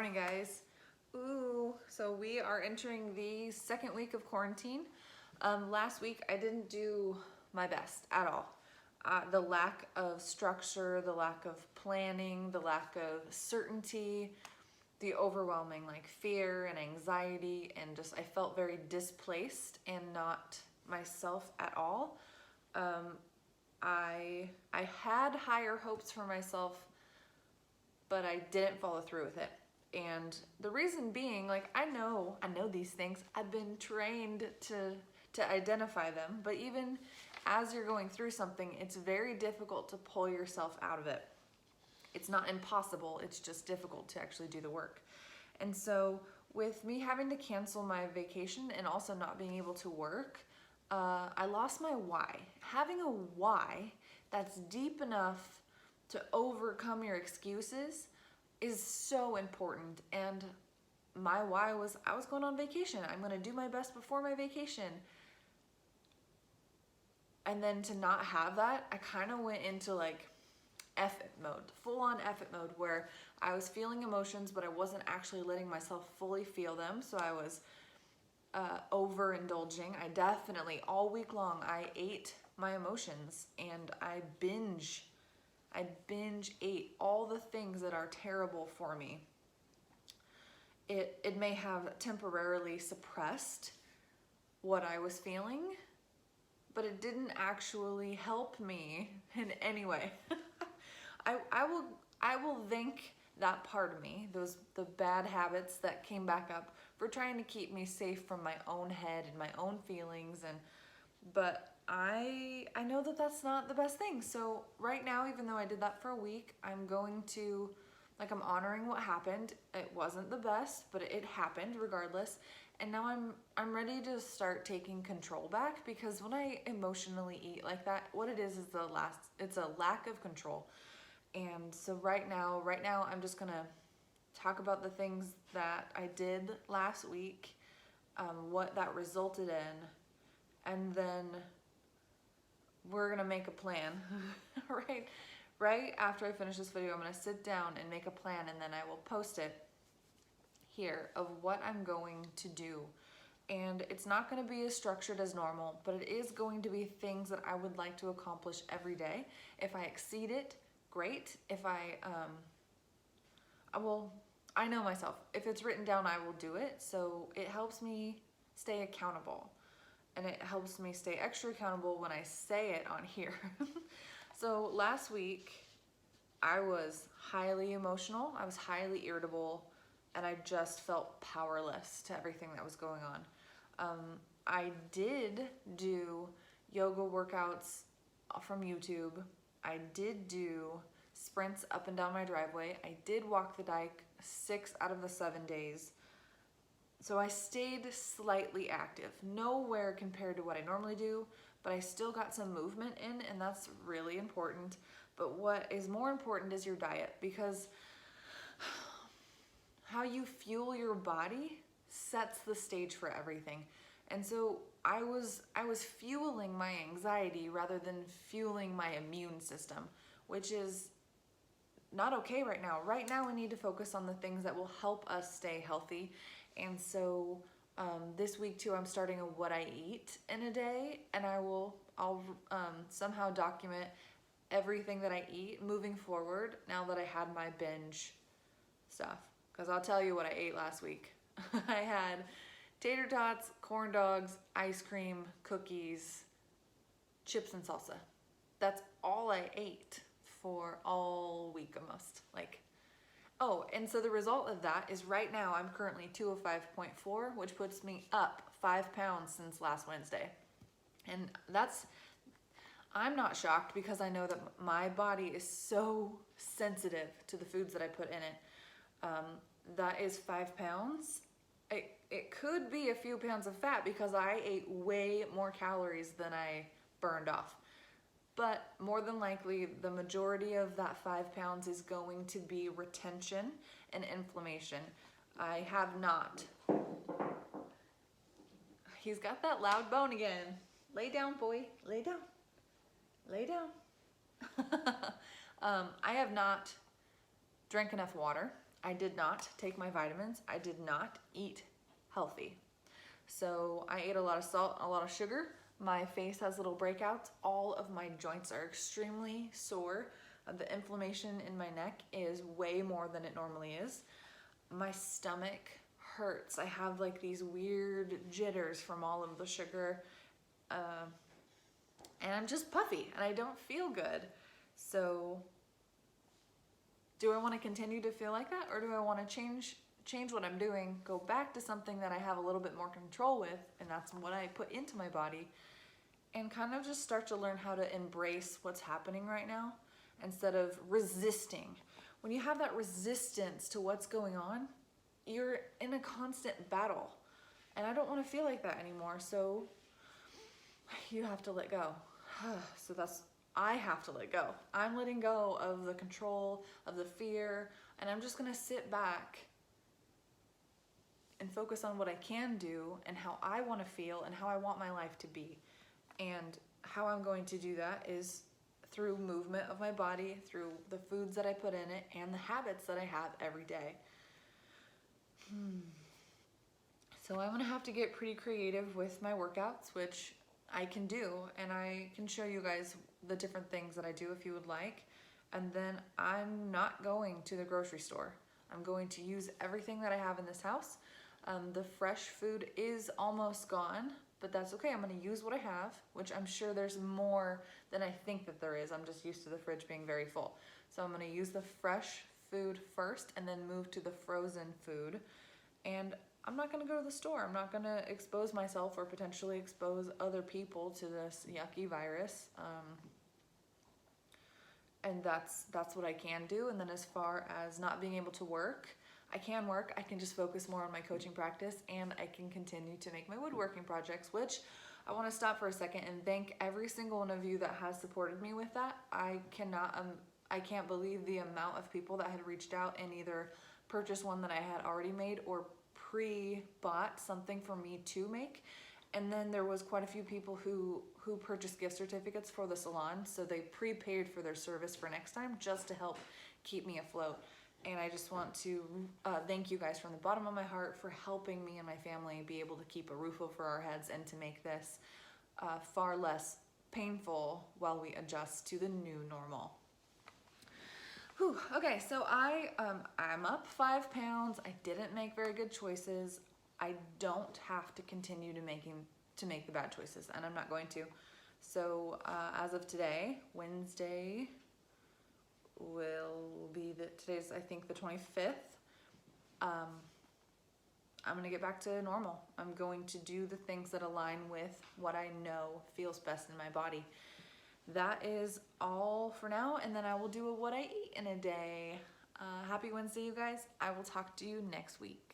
morning, guys. So we are entering the second week of quarantine. Last week I didn't do my best at all. The lack of structure, the lack of planning, the lack of certainty, the overwhelming fear and anxiety, and just I felt very displaced and not myself at all. I had higher hopes for myself, but I didn't follow through with it. And the reason being, I know these things. I've been trained to identify them, but even as you're going through something, it's very difficult to pull yourself out of it. It's not impossible, it's just difficult to actually do the work. And so with me having to cancel my vacation and also not being able to work, I lost my why. Having a why that's deep enough to overcome your excuses is so important. And my why was I was going on vacation. I'm going to do my best before my vacation. And then to not have that, I kind of went into F it mode, full on F it mode, where I was feeling emotions, but I wasn't actually letting myself fully feel them. So I was overindulging. I definitely, all week long, I ate my emotions and I binge ate all the things that are terrible for me. It may have temporarily suppressed what I was feeling, but it didn't actually help me in any way. I will thank that part of me, the bad habits that came back up, for trying to keep me safe from my own head and my own feelings, but I know that that's not the best thing. So right now, even though I did that for a week, I'm going to, I'm honoring what happened. It wasn't the best, but it happened regardless. And now I'm ready to start taking control back, because when I emotionally eat like that, what it is it's a lack of control. And so right now I'm just gonna talk about the things that I did last week, what that resulted in, and then we're gonna make a plan. right after I finish this video, I'm gonna sit down and make a plan, and then I will post it here of what I'm going to do. And it's not going to be as structured as normal, but it is going to be things that I would like to accomplish every day. If I exceed it, great. If I know myself. If it's written down, I will do it. So it helps me stay accountable, and it helps me stay extra accountable when I say it on here. So last week I was highly emotional. I was highly irritable, and I just felt powerless to everything that was going on. I did do yoga workouts from YouTube. I did do sprints up and down my driveway. I did walk the dike 6 out of the 7 days. So I stayed slightly active. Nowhere compared to what I normally do, but I still got some movement in, and that's really important. But what is more important is your diet, because how you fuel your body sets the stage for everything. And so I was fueling my anxiety rather than fueling my immune system, which is not okay right now. Right now we need to focus on the things that will help us stay healthy. And so this week too, I'm starting a what I eat in a day, and I'll somehow document everything that I eat moving forward now that I had my binge stuff. Because I'll tell you what I ate last week. I had tater tots, corn dogs, ice cream, cookies, chips and salsa. That's all I ate for all week almost. Oh, and so the result of that is right now I'm currently 205.4, which puts me up 5 pounds since last Wednesday. And I'm not shocked, because I know that my body is so sensitive to the foods that I put in it. That is 5 pounds. It could be a few pounds of fat, because I ate way more calories than I burned off. But more than likely, the majority of that 5 pounds is going to be retention and inflammation. I have not. He's got that loud bone again. Lay down, boy. Lay down. Lay down. I have not drank enough water. I did not take my vitamins. I did not eat healthy. So I ate a lot of salt, a lot of sugar. My face has little breakouts. All of my joints are extremely sore. The inflammation in my neck is way more than it normally is. My stomach hurts. I have like these weird jitters from all of the sugar. And I'm just puffy and I don't feel good. So do I want to continue to feel like that, or do I want to change what I'm doing, go back to something that I have a little bit more control with, and that's what I put into my body, and kind of just start to learn how to embrace what's happening right now instead of resisting. When you have that resistance to what's going on, you're in a constant battle. And I don't want to feel like that anymore. So you have to let go. I have to let go. I'm letting go of the control, of the fear, and I'm just going to sit back and focus on what I can do and how I want to feel and how I want my life to be. And how I'm going to do that is through movement of my body, through the foods that I put in it, and the habits that I have every day. So I'm gonna have to get pretty creative with my workouts, which I can do, and I can show you guys the different things that I do if you would like. And then I'm not going to the grocery store. I'm going to use everything that I have in this house. The fresh food is almost gone, but that's okay. I'm gonna use what I have, which I'm sure there's more than I think that there is. I'm just used to the fridge being very full. So I'm gonna use the fresh food first and then move to the frozen food. And I'm not gonna go to the store. I'm not gonna expose myself or potentially expose other people to this yucky virus. And that's what I can do. And then as far as not being able to work, I can work. I can just focus more on my coaching practice, and I can continue to make my woodworking projects, which I want to stop for a second and thank every single one of you that has supported me with that. I can't believe the amount of people that had reached out and either purchased one that I had already made or pre-bought something for me to make. And then there was quite a few people who purchased gift certificates for the salon, so they prepaid for their service for next time just to help keep me afloat. And I just want to thank you guys from the bottom of my heart for helping me and my family be able to keep a roof over our heads and to make this far less painful while we adjust to the new normal. Whew. Okay, so I'm up 5 pounds. I didn't make very good choices. I don't have to continue to make the bad choices, and I'm not going to. So as of today, Wednesday will be today's I think the 25th. I'm gonna get back to normal. I'm going to do the things that align with what I know feels best in my body. That is all for now, and then I will do what I eat in a day. Happy Wednesday, you guys. I will talk to you next week.